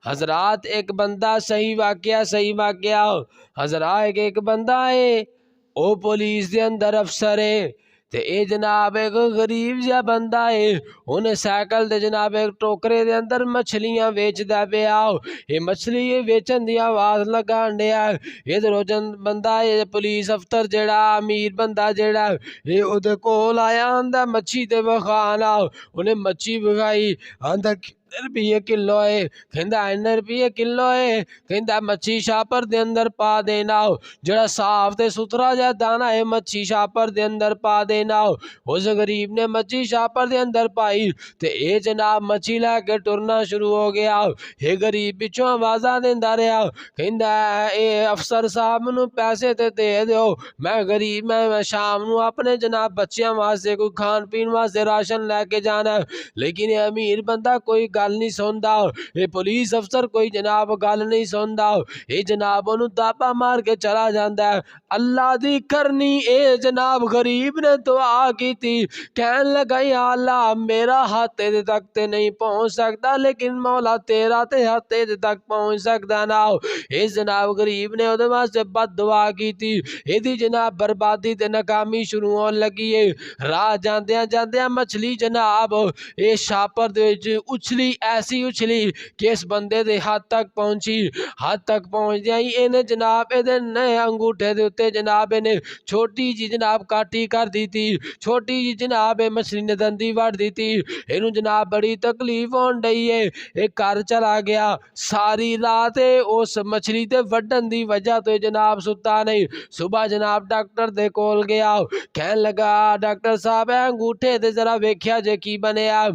हजरात एक बंदा सही वाकया हजरात एक बंदा है ओ पुलिस दे अंदर अफसर है ते ए जनाब एक गरीब जा बंदा है उन्हें साइकिल ते जनाब एक टोकरे दे अंदर मछलियां बेचदा पिया ये मछली बेचन दी आवाज लगान दिया इधर बंदा ये पुलिस अफसर जेड़ा अमीर बंदा जेड़ा ये ओदे कोल आया आंदा मच्छी ते बखाना उन्हें मच्छी बखाई आंदा रुपये किलो है कहंदा इन्ने रुपये किलो है कहंदा मच्छी छापर दे अंदर पा देना जड़ा साफ ते सुथरा जा दाना है मच्छी छापर दे अंदर पा देना उस गरीब ने मच्छी छापर दे अंदर पाई ते ए जनाब मच्छी लैके टुरना शुरू हो गया ये गरीब पिछों आवाजा देंदा रहा कहंदा ए अफसर साहब नू पैसे ते दे दो मैं गरीब मैं शाम नू अपने जनाब बच्चियां वास्ते कोई खान पीन वास्ते राशन लैके जाना लेकिन ये अमीर बंदा कोई गल नहीं सुनता ये पुलिस अफसर कोई जनाब गल नहीं सुनता ये जनाब ओनू दाबा मार के चला जाता है अल्लाह दी करनी ए जनाब गरीब ने दुआ की थी कहन लगा या अल्लाह मेरा हाथ तेरे तक ते नहीं पहुंच सकता लेकिन मौला तेरा ते हाथ तेरे तक पहुंच सकता ना इस जनाब गरीब ने ओदे वास्ते बद दुआ की थी एदी जनाब बर्बादी ते नाकामी शुरू होने लगी है राह जांदियां जांदियां मछली जनाब ये छापर दे विच उछली ऐसी उछली कि इस बंदे दे हाथ तक पहुंची हाथ तक पहुंच जाई इन्हें जनाब एदे नए अंगूठे दे उत्ते जनाब इन्हें छोटी जी जनाब काटी कर दी थी छोटी जी जनाब मछली ने दंदी वड़ दी थी इनू जनाब बड़ी तकलीफ होन डई है एक घर चला गया सारी रात उस मछली ते वड्डन दी वजह तो जनाब सुता नहीं सुबह जनाब डॉक्टर दे कोल गया कहन लगा डॉक्टर साहब अंगूठे ते जरा वेख्या जे की बनया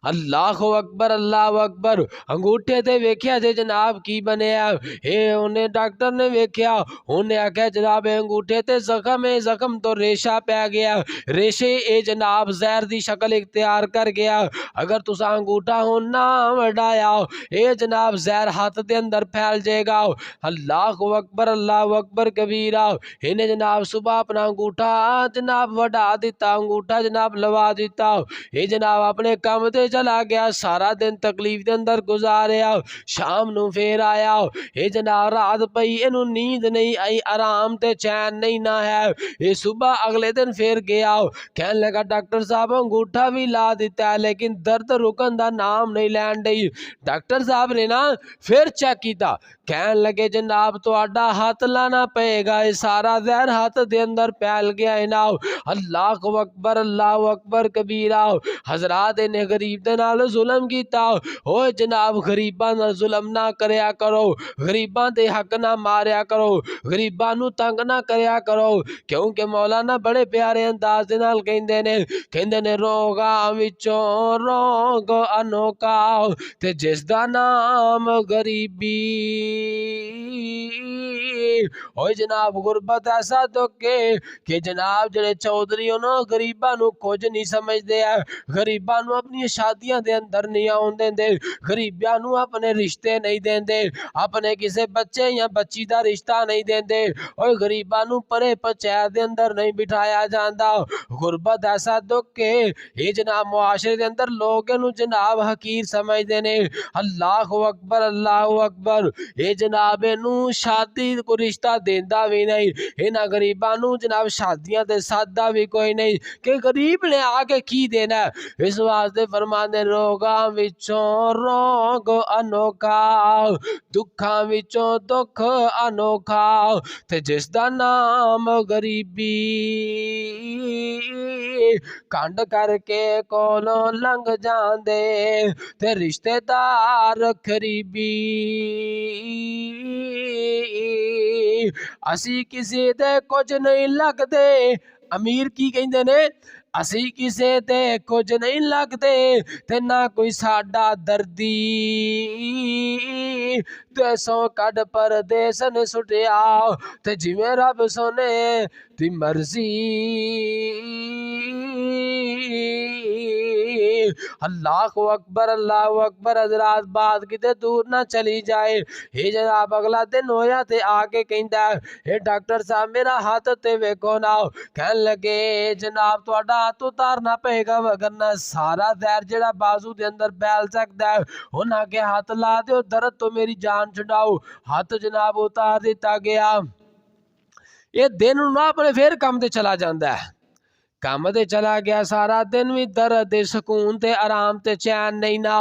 अल्लाह अकबर अंगूठे ते वेख्या जे जनाब की बनया हे उन्हें डॉक्टर ने वेख्या उन्हें आख्या जनाब अंगूठे ते जख्म है जख्म तो रेशा पै गया रेशे ए जनाब जहर दी शक्ल इख्तियार कर गया अगर तुसा अंगूठा होना ना वडाया ए जनाब जहर हाथ दे अंदर फैल जाएगा अल्लाह अकबर कबीरा इन्हें जनाब सुबह अपना अंगूठा जनाब वडा दिता अंगूठा जनाब लवा दिता ये जनाब अपने काम ते चला गया सारा दिन तकलीफ के अंदर गुजारिया शाम नू फिर आया ये जनाब रात पई इनू नींद नहीं आई आराम ते चैन नहीं ना है ये सुबह अगले दिन फिर गया कहने लगा डॉक्टर साहब अंगूठा भी ला दिता है लेकिन दर्द रुकन का नाम नहीं लैन दई डॉक्टर साहब ने ना फिर चेक किया कहन लगे जनाब तुहाडा हाथ लाना पेगा ये सारा जहर हाथ दे अंदर फैल गया है ना अल्लाह अकबर कबीरा हजरात ने गरीब दे नाल जुल्म कीता ओ जनाब गरीबां नाल जुल्म ना करया करो गरीबां दे हक ना मारया करो गरीबां नू तंग ना करया करो क्योंकि मौलाना बड़े प्यारे अंदाज दे नाल कहंदे ने रोगां विचों रोग अनोखा ते जिस दा नाम गरीबी ओए जनाब गुरबत ऐसा दुखे कि जनाब जेड़े चौधरी ना गरीबां नू कुछ नहीं समझदे है गरीबां नू अपनी शादियां दे अंदर नहीं आउण देंदे गरीबां नू अपने रिश्ते नहीं देंदे अपने किसी बच्चे या बच्ची दा रिश्ता नहीं देंदे ओए गरीबां नू परे पंचायत दे अंदर नहीं बिठाया जांदा गुरबत ऐसा दुख है ये जनाब मुआशरे दे अंदर लोग इनू जनाब हकीर समझदे ने अल्लाह अकबर ये जनाब इनू शादी को रिश्ता देंदा भी नहीं इन्हां गरीबां नू जनाब शादियां ते सादा भी कोई नहीं कि गरीब ने आके की देना इस वास्ते फरमांदे रोगां विचों रोग अनोखा दुखां विचों दुख अनोखा ते जिस दा नाम गरीबी कंड करके कोलों लंघ जांदे ते रिश्तेदार खरीबी असी किसी दे कुछ नहीं लगदे अमीर की कहंदे ने असी किसे ते कुछ नहीं लगदे ते ना कोई साडा दर्दी ते सौ कड परदेस ने सुटिया ते जिवें रब सोने दी मर्जी अल्लाह अकबर हजरात बात किते दूर ना चली जाए ये जनाब अगला दिन होया ते आके कहंदा हे डॉक्टर साहब मेरा हाथ ते वेखो ना कहन लगे जनाब तुहाडा हाथ उतारना पेगा वरना सारा जहर जेड़ा बाजू के अंदर फैल सकता है। उन्हें के हाथ ला दो, दर्द तो मेरी जान छुड़ाओ। हाथ जनाब उतार दिता गया। ये दिन ना अपने फिर काम ते चला जाता है। ਕੰਮ ਤੇ चला गया, सारा दिन भी दर्द ते सुकून ते आराम ते चैन नहीं ना।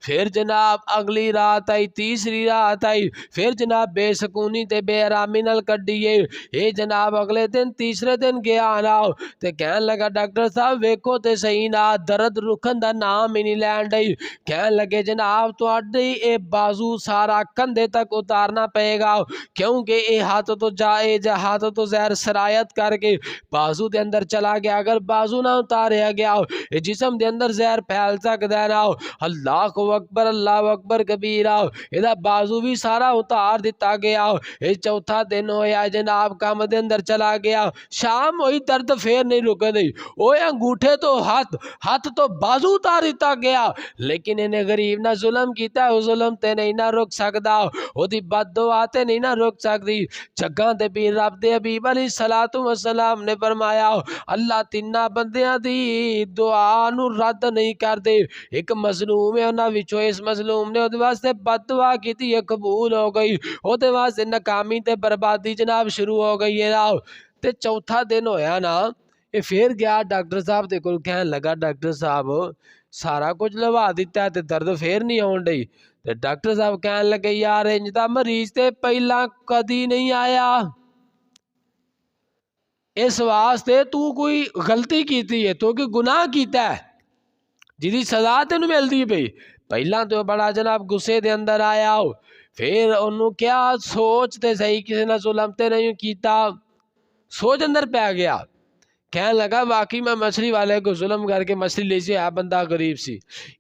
फिर जनाब अगली रात आई, तीसरी रात आई, फिर जनाब बेसकूनी ते बेआरामी नाल कड्ढीए। ये जनाब अगले दिन तीसरे दिन गया ना ते कहन लगा डॉक्टर साहब वेखो ते सही ना, दर्द रुकन दा नाम ही नहीं लैन डई। कहन लगे जनाब तुहाडी ये बाजू सारा कंधे तक उतारना पएगा, क्योंकि ये हाथ तो हाथ तो जहर सरायत करके बाजू के अंदर चला गया। अगर बाजू ना उतारिया गया ये जिसम के अंदर जहर फैल सकता है ना। अल्लाह अकबर, अल्लाह अकबर कबीरा। ਇਹਦਾ बाजू भी सारा उतार दिता गया। ये चौथा दिन होया जनाब काम के अंदर चला गया। शाम हुई दर्द फिर नहीं रुक गई। वो अंगूठे तो हाथ, हाथ तो बाजू उतार दिता गया, लेकिन इन्हें गरीब ना जुल्म किया, वो जुल्म ते नहीं ना रुक सकता, ओदी बददुआ ते नहीं ना रुक सकती। जग्गां ते पीर रब दे हबीब अलैहिस्सलातु वस्सलाम ने फरमाया अल्लाह तिन्ना बंदियां दी दुआ नू रद्द नहीं करते। एक मजलूम है उन्हां विचों इस मजलूम ने उहदे वास्ते बददुआ कीती, कबूल हो गई, उहदे वास्ते नाकामी ते बर्बादी जनाब शुरू हो गई है ना। ते चौथा दिन होया ना, ये फिर गया डॉक्टर साहब दे कोल, कहन लगा डॉक्टर साहब सारा कुछ लवा दिता ते दर्द फिर नहीं आउण डई। ते डॉक्टर साहब कहन लगे यार इंज दा मरीज ते पहला कदी नहीं आया, इस वास्ते तू कोई गलती की है, तू कोई गुनाह किया है जिदी सजा तेन मिलती पई। पहला तो बड़ा जनाब गुस्से के अंदर आया, फिर उन्होंने क्या सोचते सही किसी ने जुल्म ते नहीं किया, सोच अंदर पै गया। कहने लगा वाकई मैं मछली वाले को जुल्म करके मछली ले सी, है बंदा गरीब सी।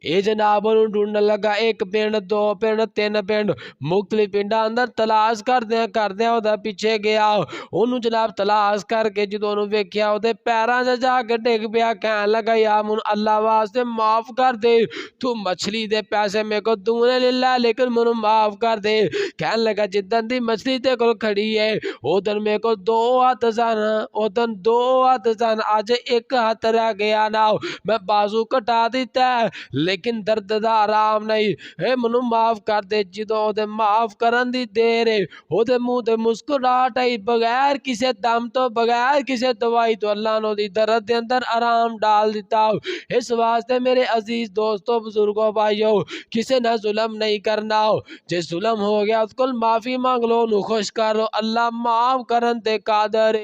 ये जनाब ढूंढने लगा, एक पिंड, दो पिंड, तीन पिंड, मुख्तलिफ पिंडा अंदर तलाश करदे ओहदा पीछे गया। ओनू जनाब तलाश करके जो वेख्या ओहदे पैरां च जाके डिग पिया। कहन लगा यार मैनू अल्लाह वास्ते माफ कर दे, तू मछली दे पैसे मेरे को दूने ले लै, लेकिन मैनू माफ कर दे। कहन लगा जिदन दी मछली ते कोल खड़ी है उदन मेरे को दो हथ सन, उदन दो हथ सन, अज एक हाथ रह गया ना, मैं बाजू कटा दिता है लेकिन दर्द दा आराम नहीं। हे मैनू माफ कर दे। जो ओदे माफ करन दी देर है ओदे मुंह ते मुस्कुराहट आई, बगैर किसी दम तो, बगैर किसी दवाई तो अल्लाह ने ओदी दर्द दे अंदर आराम डाल दिता। इस वास्ते मेरे अजीज दोस्तों बुजुर्गों भाइयों किसी ना जुल्म नहीं करना, जे जुल्म हो गया उसको माफी मांग लो, खुश कर लो, अल्लाह माफ करन ते कादर।